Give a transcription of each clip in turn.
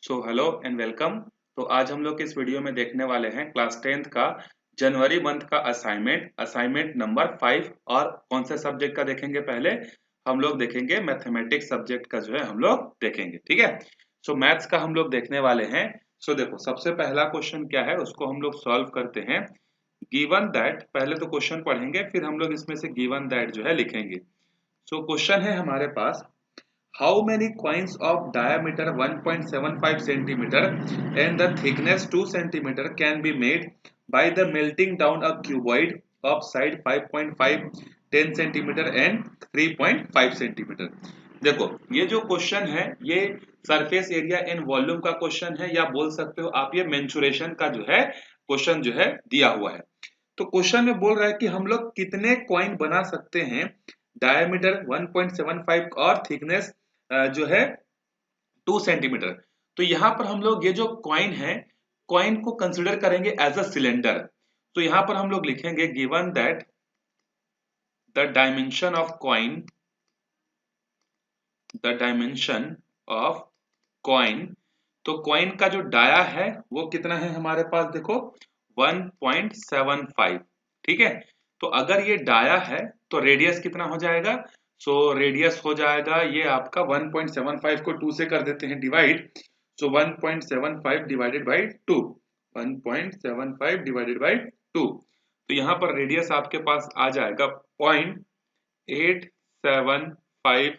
So hello and welcome. तो आज हम लोग इस वीडियो में देखने वाले हैं क्लास 10th का जनवरी मंथ का असाइनमेंट नंबर 5। और कौन से सब्जेक्ट का देखेंगे? पहले हम लोग देखेंगे मैथमेटिक्स सब्जेक्ट का जो है हम लोग देखेंगे, ठीक है। सो मैथ्स का हम लोग देखने वाले हैं। सो देखो, सबसे पहला क्वेश्चन क्या है उसको हम लोग सॉल्व करते हैं। गिवन दैट, पहले तो क्वेश्चन पढ़ेंगे फिर हम लोग इसमें से गिवन दैट जो है लिखेंगे। सो क्वेश्चन है हमारे पास, how many coins of diameter 1.75 centimeter and the thickness 2 centimeter can be made by the melting down a cuboid of side 5.5, 10 centimeter and 3.5 centimeter। देखो, ये जो क्वेश्चन है ये सरफेस एरिया एंड वॉल्यूम का question है, या बोल सकते हो आप ये मेंसुरेशन का जो है क्वेश्चन जो है दिया हुआ है। तो क्वेश्चन में बोल रहा है कि हम लोग कितने कॉइन बना सकते हैं डायमीटर 1.75 और थिकनेस जो है 2 सेंटीमीटर। तो यहाँ पर हम लोग ये जो कॉइन है, कॉइन को कंसिडर करेंगे एज अ सिलेंडर। तो यहाँ पर हम लोग लिखेंगे given that the dimension of coin, the dimension of coin. तो कॉइन का जो डाया है वो कितना है हमारे पास, देखो 1.75, ठीक है। तो अगर ये डाया है तो रेडियस कितना हो जाएगा? सो रेडियस हो जाएगा ये आपका 1.75 को 2 से कर देते हैं divide. So 1.75 divided by 2, 1.75 divided by 2। तो यहाँ पर रेडियस आपके पास आ जाएगा 0.875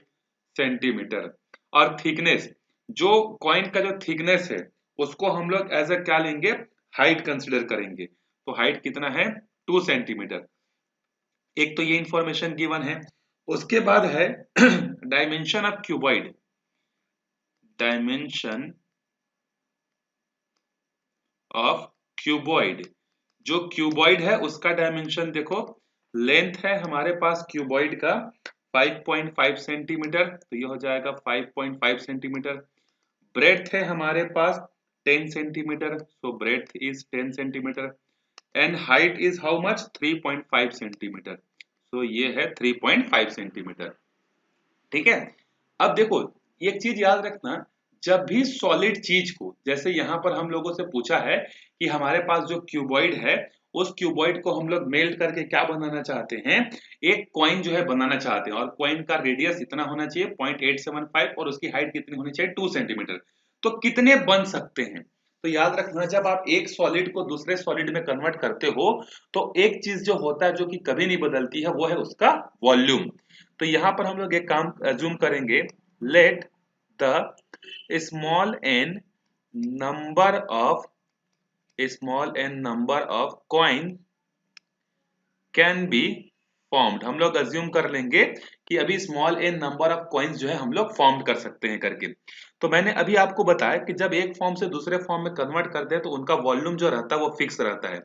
सेंटीमीटर। और थिकनेस, जो कॉइन का जो थिकनेस है उसको हम लोग एज अ क्या लेंगे, हाइट कंसिडर करेंगे। तो हाइट कितना है? 2 सेंटीमीटर। एक तो ये इंफॉर्मेशन गिवन है। उसके बाद है dimension of cuboid, dimension of cuboid. जो क्यूबॉइड है उसका डायमेंशन देखो, लेंथ है हमारे पास क्यूबॉइड का 5.5 सेंटीमीटर, तो ये हो जाएगा 5.5 सेंटीमीटर। ब्रेड्थ है हमारे पास 10 centimetre, so breadth is 10 centimetre. And height is how much? 3.5 centimetre, so ये है 3.5 सेंटीमीटर, ठीक है। अब देखो, एक चीज याद रखना, जब भी सॉलिड चीज को, जैसे यहाँ पर हम लोगों से पूछा है कि हमारे पास जो क्यूबॉइड है उस क्यूबॉइड को हम लोग मेल्ट करके क्या बनाना चाहते हैं, एक कॉइन जो है बनाना चाहते हैं। और कॉइन का रेडियस इतना होना चाहिए 0.875 और उसकी हाइट कितनी होनी चाहिए? 2 सेंटीमीटर। तो कितने बन सकते हैं? तो याद रखना, जब आप एक सॉलिड को दूसरे सॉलिड में कन्वर्ट करते हो तो एक चीज जो होता है जो कि कभी नहीं बदलती है वो है उसका वॉल्यूम। तो यहां पर हम लोग एक काम अज्यूम करेंगे, let the small N number of coin can be formed. हम लोग अज्यूम कर लेंगे कि अभी small N number of coins जो है हम लोग फॉर्म कर सकते हैं करके। तो मैंने अभी आपको बताया कि जब एक फॉर्म से दूसरे फॉर्म में कन्वर्ट करते हैं तो उनका वॉल्यूम जो रहता है वो फिक्स रहता है।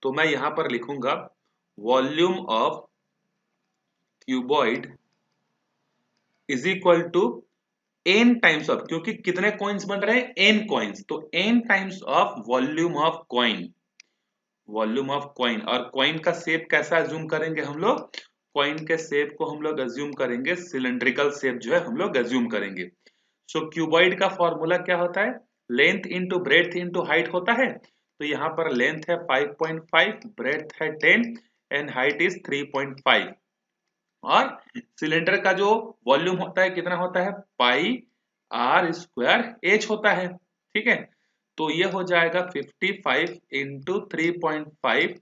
तो मैं यहां पर लिखूंगा volume of cuboid is equal to n times of, क्योंकि कितने कॉइन्स बन रहे हैं? n कॉइन्स, तो n times of volume of coin, volume of coin. और कॉइन का शेप कैसा अज्यूम करेंगे हम लोग? कॉइन के शेप को हम लोग अज्यूम करेंगे सिलेंड्रिकल शेप जो है हम लोग अज्यूम करेंगे। सो क्यूबॉइड का फॉर्मूला क्या होता है? Length into breadth into height होता है। तो यहाँ पर लेंथ है 5.5, ब्रेड्थ है 10 एंड हाइट इज 3.5। और सिलेंडर का जो वॉल्यूम होता है कितना होता है? पाई आर स्क्वायर एच होता है, ठीक है। तो ये हो जाएगा 55 इंटू 3.5।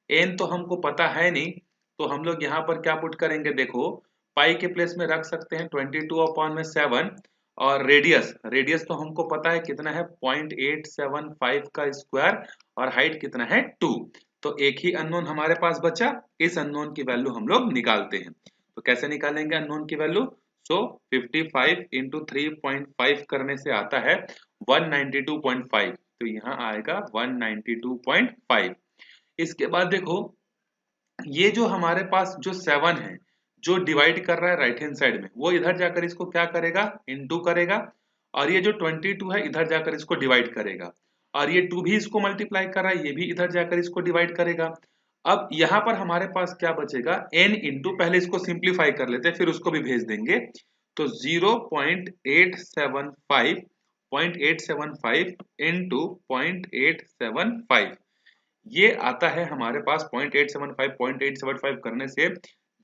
एन तो हमको पता है नहीं, तो हम लोग यहाँ पर क्या पुट करेंगे, देखो पाई के प्लेस में रख सकते हैं 22/7। और रेडियस, रेडियस तो हमको पता है कितना है 0.875 का स्क्वायर, और हाइट कितना है 2। तो एक ही अननोन हमारे पास बचा, इस अननोन की वैल्यू हम लोग निकालते हैं। तो कैसे निकालेंगे अननोन की वैल्यू? सो 55 इंटू 3.5 करने से आता है 192.5, तो यहाँ आएगा 192.5। इसके बाद देखो, ये जो हमारे पास जो 7 है जो डिवाइड कर रहा है राइट हैंड साइड में, वो इधर जाकर इसको क्या करेगा? इनटू करेगा। और ये जो 22 है इधर जाकर इसको डिवाइड करेगा। और ये 2 भी इसको मल्टीप्लाई कर रहा है, ये भी इधर जाकर इसको डिवाइड करेगा। अब यहाँ पर हमारे पास क्या बचेगा? n इंटू, पहले इसको सिंप्लीफाई कर लेते हैं फिर उसको भी भेज देंगे। तो 0.875 0.875 इंटू 0.875, ये आता है हमारे पास 0.875 करने से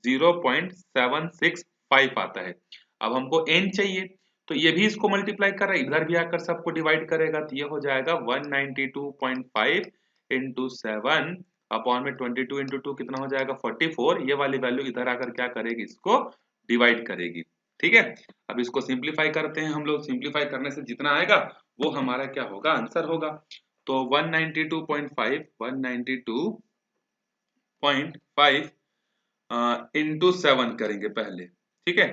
0.765 आता है। अब हमको n चाहिए, तो ये भी इसको मल्टीप्लाई कर रहा है, इधर भी आकर सबको डिवाइड करेगा, तो ये हो जाएगा 192.5 इंटू 7 अपॉन में 22 इंटू 2 कितना हो जाएगा 44। ये वाली वैल्यू इधर आकर क्या करेगी, इसको डिवाइड करेगी। ठीक है, अब इसको सिंप्लीफाई करते हैं हम लोग। सिंप्लीफाई करने से जितना आएगा वो हमारा क्या होगा, आंसर होगा। तो 192.5 इंटू 7 करेंगे पहले। ठीक है,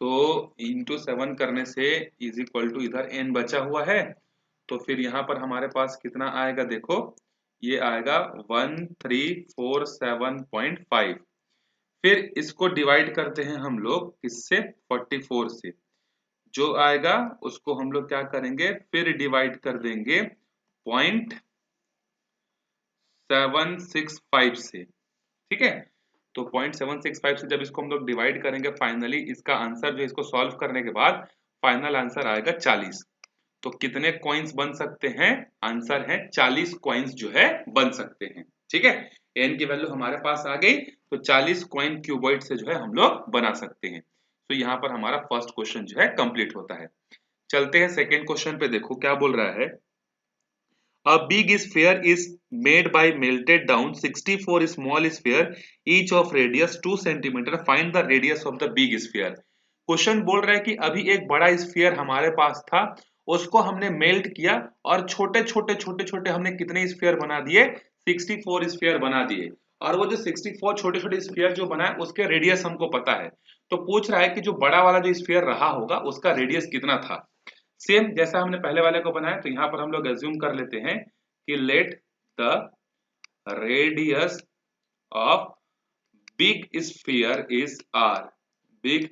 तो इंटू 7 करने से इज इक्वल टू इधर n बचा हुआ है, तो फिर यहाँ पर हमारे पास कितना आएगा, देखो ये आएगा 1347.5। फिर इसको डिवाइड करते हैं हम लोग किससे, 44 से। जो आएगा उसको हम लोग क्या करेंगे, फिर डिवाइड कर देंगे 0.765 से। ठीक है, तो 0.765 से जब इसको हम लोग डिवाइड करेंगे, फाइनली इसका आंसर जो इसको सॉल्व करने के बाद फाइनल आंसर आएगा 40। तो कितने कॉइन्स बन सकते हैं, आंसर है 40 कॉइन्स जो है बन सकते हैं। ठीक है, n की वैल्यू हमारे पास आ गई, तो 40 कॉइन क्यूबॉइड से जो है हम लोग बना सकते हैं। तो यहाँ पर हमारा फर्स्ट क्वेश्चन जो है कंप्लीट होता है। चलते हैं सेकेंड क्वेश्चन पे, देखो क्या बोल रहा है। A big sphere is made by melted down 64 small sphere each of radius 2 centimeter. Find the radius of the big sphere. Question बोल रहा है कि अभी एक बड़ा स्फीयर हमारे पास था, उसको हमने मेल्ट किया और छोटे छोटे छोटे छोटे हमने कितने स्फीयर बना दिए, 64 स्फीयर बना दिए। और वो जो 64 छोटे छोटे स्फीयर जो बनाए उसके रेडियस हमको पता है। तो पूछ रहा है कि जो बड़ा वाला जो स्फीयर रहा होगा उसका रेडियस कितना था। सेम जैसा हमने पहले वाले को बनाया, तो यहाँ पर हम लोग एज्यूम कर लेते हैं कि let the radius of big sphere is R, big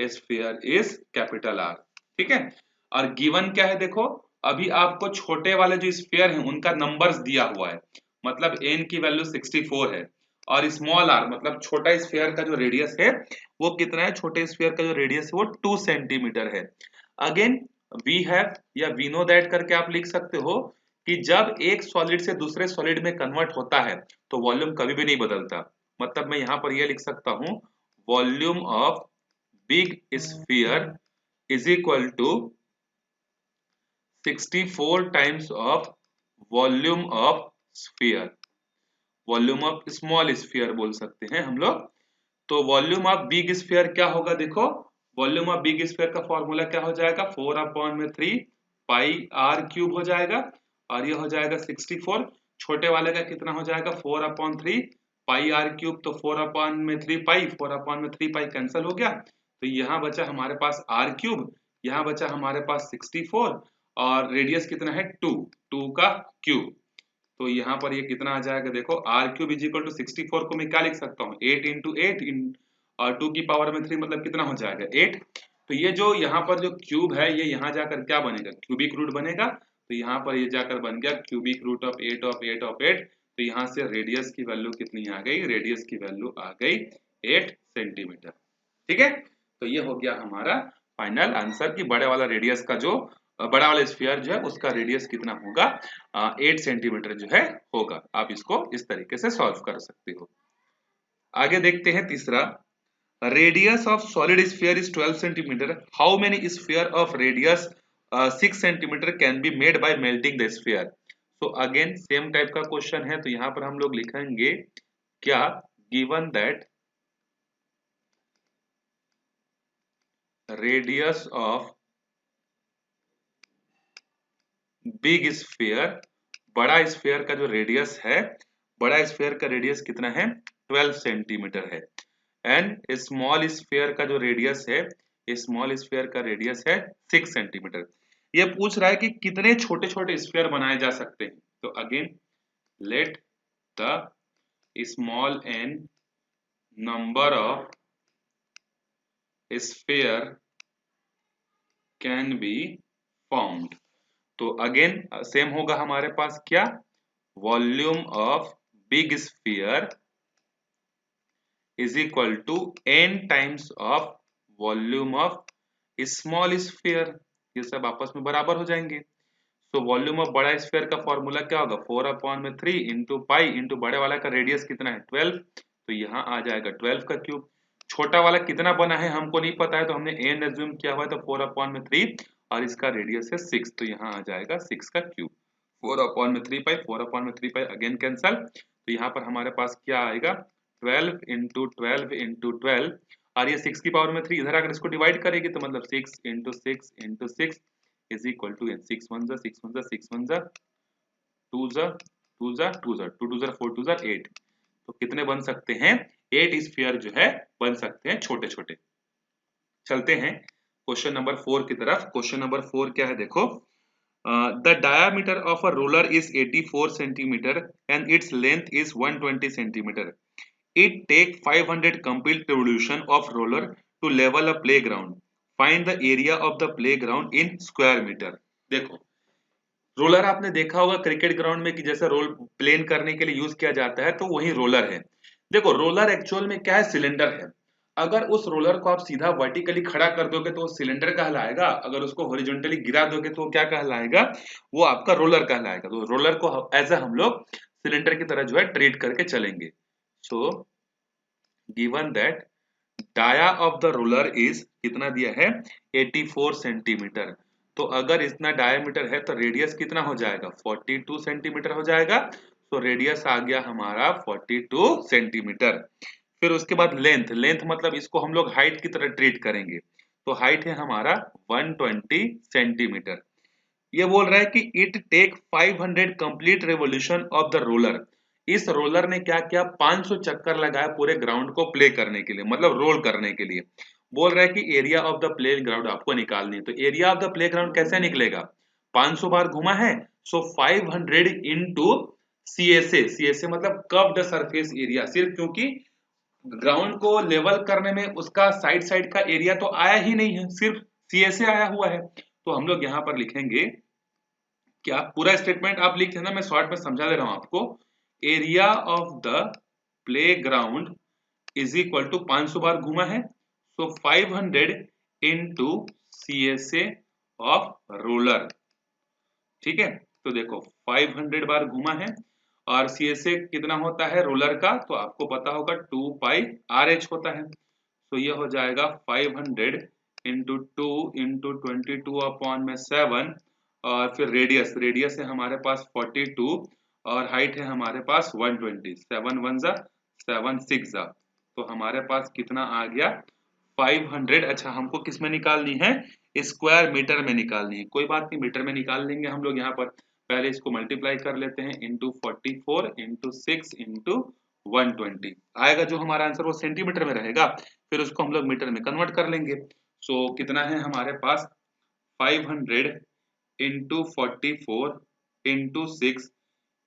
sphere is capital R. ठीक है, और गिवन क्या है, देखो अभी आपको छोटे वाले जो स्फीयर हैं उनका नंबर्स दिया हुआ है, मतलब n की वैल्यू 64 है, और स्मॉल r मतलब छोटा स्फीयर का जो रेडियस है वो कितना है, छोटे स्फीयर का जो रेडियस है वो 2 सेंटीमीटर है। अगेन वी हैव या वी नो दैट करके आप लिख सकते हो कि जब एक सॉलिड से दूसरे सॉलिड में कन्वर्ट होता है तो वॉल्यूम कभी भी नहीं बदलता। मतलब मैं यहाँ पर यह लिख सकता हूँ, volume of big sphere is equal to 64 times of volume of sphere, volume of small sphere बोल सकते हैं हम लोग। तो वॉल्यूम ऑफ बिग स्फीयर क्या होगा, देखो वॉल्यूम ऑफ बिग स्फीयर का फॉर्मूला क्या हो जाएगा, 4/3 पाई आर क्यूब हो जाएगा, और ये हो जाएगा 64। छोटे वाले का कितना हो जाएगा, 4/3 पाई आर क्यूब, तो 4/3 पाई, 4/3 पाई कैंसिल हो गया, तो यहाँ बचा हमारे पास आर क्यूब, यहाँ बचा हमारे पास 64, और रेडियस कितना है 2, 2 का क्यूब। तो यहाँ पर ये कितना आ जाएगा, देखो R cube is equal to 64 को मैं क्या लिख सकता हूँ, 8 इंटू 8 और 2 की पावर में 3 मतलब कितना हो जाएगा 8। तो ये जो यहाँ पर जो क्यूब है ये यहाँ जाकर क्या बनेगा, क्यूबिक रूट बनेगा। तो यहाँ पर ये जाकर बन गया cubic root of 8 of 8 of 8। तो यहाँ से रेडियस की वैल्यू कितनी आ गई, रेडियस की वैल्यू आ गई 8 सेंटीमीटर। ठीक है, तो ये हो गया हमारा फाइनल आंसर कि बड़े वाला रेडियस का जो बड़ा वाला स्फीयर जो है उसका रेडियस कितना होगा, 8 सेंटीमीटर जो है होगा। आप इसको इस तरीके से सॉल्व कर सकते हो। आगे देखते हैं तीसरा, radius of solid sphere is 12 centimetre, how many sphere of radius 6 centimetre can be made by melting the sphere. तो अगेन सेम टाइप का क्वेश्चन है, तो यहाँ पर हम लोग लिखेंगे क्या, given that radius of big sphere, बड़ा स्फीयर का जो रेडियस है, बड़ा स्फीयर का रेडियस कितना है 12 सेंटीमीटर है, एंड स्मॉल स्फीयर का जो रेडियस है, स्मॉल स्फीयर का रेडियस है 6 सेंटीमीटर। ये पूछ रहा है कि कितने छोटे छोटे स्फीयर बनाए जा सकते हैं। तो again let the small N number of sphere can be found. तो अगेन सेम होगा हमारे पास क्या, volume of big sphere is equal to n times of volume of small sphere। ये सब आपस में बराबर हो जाएंगे। तो वॉल्यूम ऑफ बड़ा स्फीयर का फॉर्मूला क्या होगा, 4/3 इंटू पाई इंटू बड़े वाला का रेडियस कितना है 12, तो यहाँ आ जाएगा 12 का क्यूब। छोटा वाला कितना बना है हमको नहीं पता है, तो हमने एन एज्यूम किया हुआ है, तो 4/3 और इसका रेडियस है 6, तो यहाँ आ जाएगा 6 का क्यूब। 4/3 पाई 4/3 पाई अगेन कैंसल, तो यहाँ पर हमारे पास क्या आएगा 12 इंटू 12 इंटू 12, और ये 6 की पावर में 3 इधर अगर इसको डिवाइड करेगी तो मतलब 6 into 6 into 6 is equal to 6 1 जा 6 1 जा 6 1 जा 2 जा 2 जा 2 जा 2 2 जा 4 2 जा 8, तो कितने बन सकते हैं 8 स्फीयर जो है बन सकते हैं छोटे छोटे। चलते हैं क्वेश्चन नंबर 4 की तरफ। क्वेश्चन नंबर 4 क्या है देखो, the diameter of a ruler is 84 centimeter and its length is 120 centimeter. It take 500 complete revolution of roller to level a playground. Find the area of the playground in square meter. देखो roller आपने देखा होगा cricket ground में कि जैसे role plane करने के लिए यूज किया जाता है, तो वही रोलर है। देखो रोलर एक्चुअल में क्या है, सिलेंडर है। अगर उस रोलर को आप सीधा वर्टिकली खड़ा कर दोगे तो वो सिलेंडर कहलाएगा, अगर उसको हॉरिजॉन्टली गिरा दोगे तो वो क्या कहलाएगा, वो आपका रोलर कहलाएगा। तो रोलर को एज हम लोग सिलेंडर की तरह जो है ट्रीट करके चलेंगे। So given that dia of the roller इज कितना दिया है 84 सेंटीमीटर, तो अगर इतना डायमीटर है तो रेडियस कितना हो जाएगा 42 सेंटीमीटर हो जाएगा। तो रेडियस आ गया हमारा 42 सेंटीमीटर। फिर उसके बाद लेंथ, लेंथ मतलब इसको हम लोग हाइट की तरह ट्रीट करेंगे, तो हाइट है हमारा 120 सेंटीमीटर। ये बोल रहा है कि it take 500 complete revolution of the roller. इस रोलर ने क्या किया 500 चक्कर लगाया पूरे ग्राउंड को प्ले करने के लिए, मतलब रोल करने के लिए। बोल रहा है कि area of the play ground आपको निकालनी है, तो area of the play ground कैसे निकलेगा, 500 बार घुमा है, सो 500 इंटू सीएसए, सीएसए मतलब कर्व्ड सरफेस एरिया, सिर्फ क्योंकि ग्राउंड को लेवल करने में उसका साइड साइड का एरिया तो आया ही नहीं है, सिर्फ सीएसए आया हुआ है। तो हम लोग यहाँ पर लिखेंगे क्या, पूरा स्टेटमेंट आप लिख देना, मैं शॉर्ट में समझा दे रहा हूं आपको। Area of the playground is equal to 500 बार घुमा है, so 500 into CSA of roller. ठीक है, तो देखो 500 बार घुमा है और सीएसए कितना होता है रोलर का, तो आपको पता होगा 2 पाई आर एच होता है। तो ये हो जाएगा 500 इंटू 2 इंटू 22 अपॉन में 7, और फिर रेडियस, रेडियस है हमारे पास 42 और हाइट है हमारे पास 120, 7 1 जा 7 6 जा, तो हमारे पास कितना आ गया 500। अच्छा हमको किस में निकालनी है, स्क्वायर मीटर में निकालनी है, कोई बात नहीं मीटर में निकाल लेंगे हम लोग। यहाँ पर पहले इसको मल्टीप्लाई कर लेते हैं, इंटू 44 इंटू 6 इंटू 120 आएगा, जो हमारा आंसर वो सेंटीमीटर में रहेगा, फिर उसको हम लोग मीटर में कन्वर्ट कर लेंगे। सो कितना है हमारे पास 500 इंटू 44 इंटू 6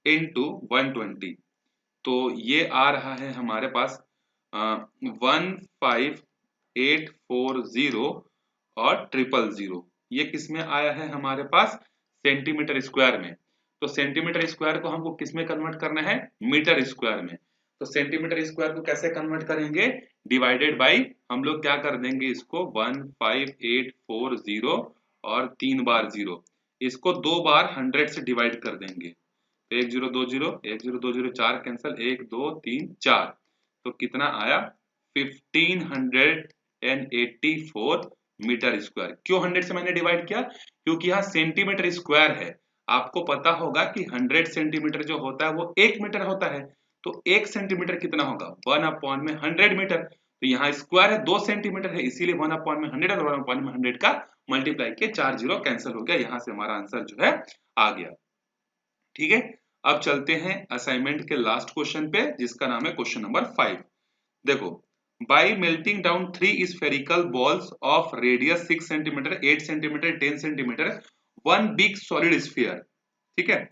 इंटू 120, तो ये आ रहा है हमारे पास 15840 और 000। ये किस में आया है हमारे पास सेंटीमीटर स्क्वायर में। तो सेंटीमीटर स्क्वायर को हमको किस में कन्वर्ट करना है, मीटर स्क्वायर में। तो सेंटीमीटर स्क्वायर को कैसे कन्वर्ट करेंगे, डिवाइडेड बाई, हम लोग क्या कर देंगे इसको 15840 और 3 बार 0, इसको 2 बार 100 से डिवाइड कर देंगे, तो 1 0 2 0 1 0 2 0 4 कैंसल 1 2 3 4, तो कितना आया 1584 मीटर स्क्वायर। क्यों 100 से मैंने डिवाइड किया, क्योंकि यहाँ सेंटीमीटर स्क्वायर है। आपको पता होगा कि 100 सेंटीमीटर जो होता है वो 1 मीटर होता है, तो 1 सेंटीमीटर कितना होगा 1/100 मीटर, तो यहाँ स्क्वायर है 2 सेंटीमीटर है, इसीलिए 1/100 और 1/100 का मल्टीप्लाई किया, 4 0 कैंसिल हो गया, यहाँ से हमारा आंसर जो है आ गया। ठीक है, अब चलते हैं असाइनमेंट के लास्ट क्वेश्चन पे, जिसका नाम है क्वेश्चन नंबर 5। देखो, by melting down 3 spherical balls of radius 6 centimetre 8 centimetre 10 centimetre one big solid sphere, ठीक है,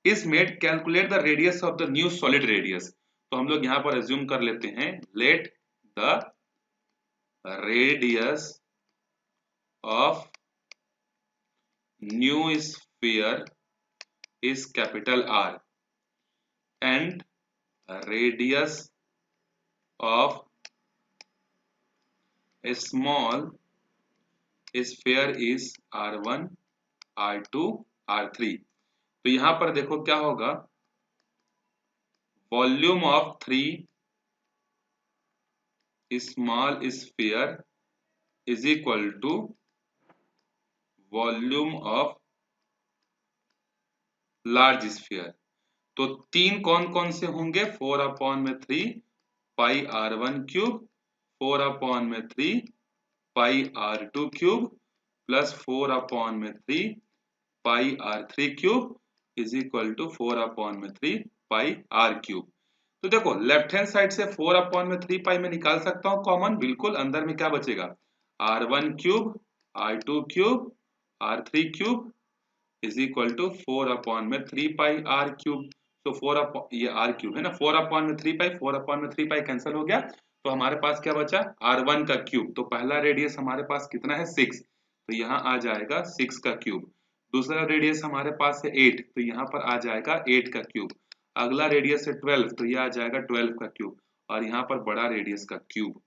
is made, calculate the radius of the new solid radius. तो हम लोग यहाँ पर एज्यूम कर लेते हैं, late the radius of new sphere is capital R and radius of a small sphere is R1 R2 R3। तो यहां पर देखो क्या होगा, volume of 3 small sphere is equal to volume of large sphere. तो 3 कौन कौन से होंगे, 4/3 pi R1 cube, 4/3 pi R2 cube plus 4/3 pi R3 cube is equal to 4/3 pi R cube. तो देखो लेफ्ट हैंड साइड से 4/3 पाई में निकाल सकता हूं कॉमन, बिल्कुल अंदर में क्या बचेगा, R1 cube R2 cube R3 cube is equal to 4/3 pi R cube. तो ये R क्यूब है ना, 4/3 पाई 4/3 पाई कैंसिल हो गया, तो हमारे पास क्या बचा, R1 का क्यूब। तो पहला रेडियस हमारे पास कितना है 6, तो यहाँ आ जाएगा 6 का क्यूब। दूसरा रेडियस हमारे पास है 8, तो यहाँ पर आ जाएगा 8 का क्यूब। अगला रेडियस है 12, तो ये आ जाएगा 12 का क्यूब, और यहाँ पर बड़ा रेडियस का क्यूब।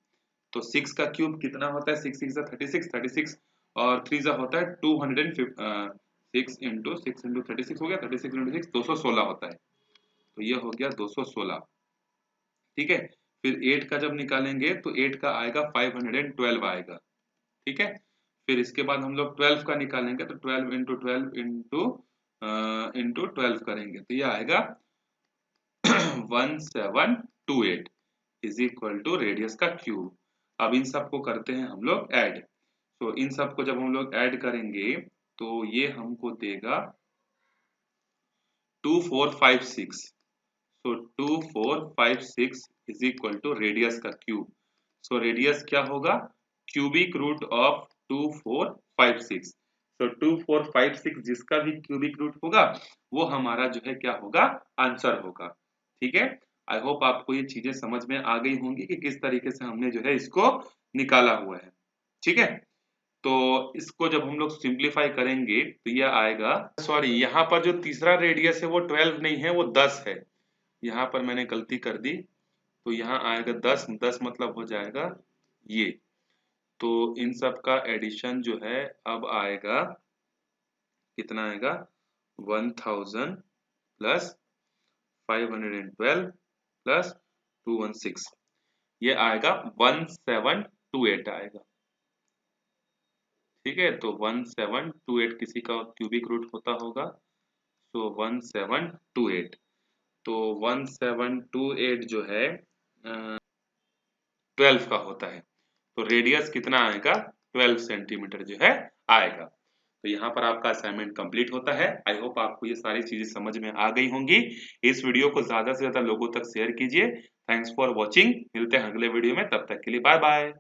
तो 6 का क्यूब कितना होता है, 6 6 36 और 3 होता है 250, 6 इंटू 6 इंटू 36 हो गया, 36 इंटू 6 216 होता है। तो ये हो गया 216, ठीक है। फिर 8 का जब निकालेंगे तो 8 का आएगा 512 आएगा, ठीक है। फिर इसके बाद हम लोग 12 का निकालेंगे, तो 12 इंटू 12 इंटू 12 करेंगे, तो ये आएगा 1728 इज इक्वल टू रेडियस का क्यूब। अब इन सबको करते हैं हम लोग ऐड। तो इन सबको जब हम लोग ऐड करेंगे तो ये हमको देगा 2456। सो 2456 इज इक्वल टू रेडियस का क्यूब। सो रेडियस क्या होगा, क्यूबिक रूट ऑफ 2456। तो 2456 जिसका भी क्यूबिक रूट होगा वो हमारा जो है क्या होगा, आंसर होगा, ठीक है। आई होप आपको ये चीजें समझ में आ गई होंगी कि किस तरीके से हमने जो है इसको निकाला हुआ है, ठीक है। तो इसको जब हम लोग सिंप्लीफाई करेंगे तो यह आएगा, सॉरी यहाँ पर जो तीसरा रेडियस है वो 12 नहीं है, वो 10 है। यहाँ पर मैंने गलती कर दी, तो यहाँ आएगा 10, 10 मतलब हो जाएगा ये। तो इन सब का एडिशन जो है अब आएगा, कितना आएगा, 1000 प्लस 512 प्लस 216, ये आएगा 1728 आएगा, ठीक है। तो 1728 किसी का क्यूबिक रूट होता होगा, तो 1728, तो 1728 जो है 12 का होता है। तो रेडियस कितना आएगा, 12 सेंटीमीटर जो है आएगा। तो यहाँ पर आपका असाइनमेंट कंप्लीट होता है। आई होप आपको ये सारी चीजें समझ में आ गई होंगी। इस वीडियो को ज्यादा से ज्यादा लोगों तक शेयर कीजिए। थैंक्स फॉर वॉचिंग, मिलते हैं अगले वीडियो में, तब तक के लिए बाय बाय।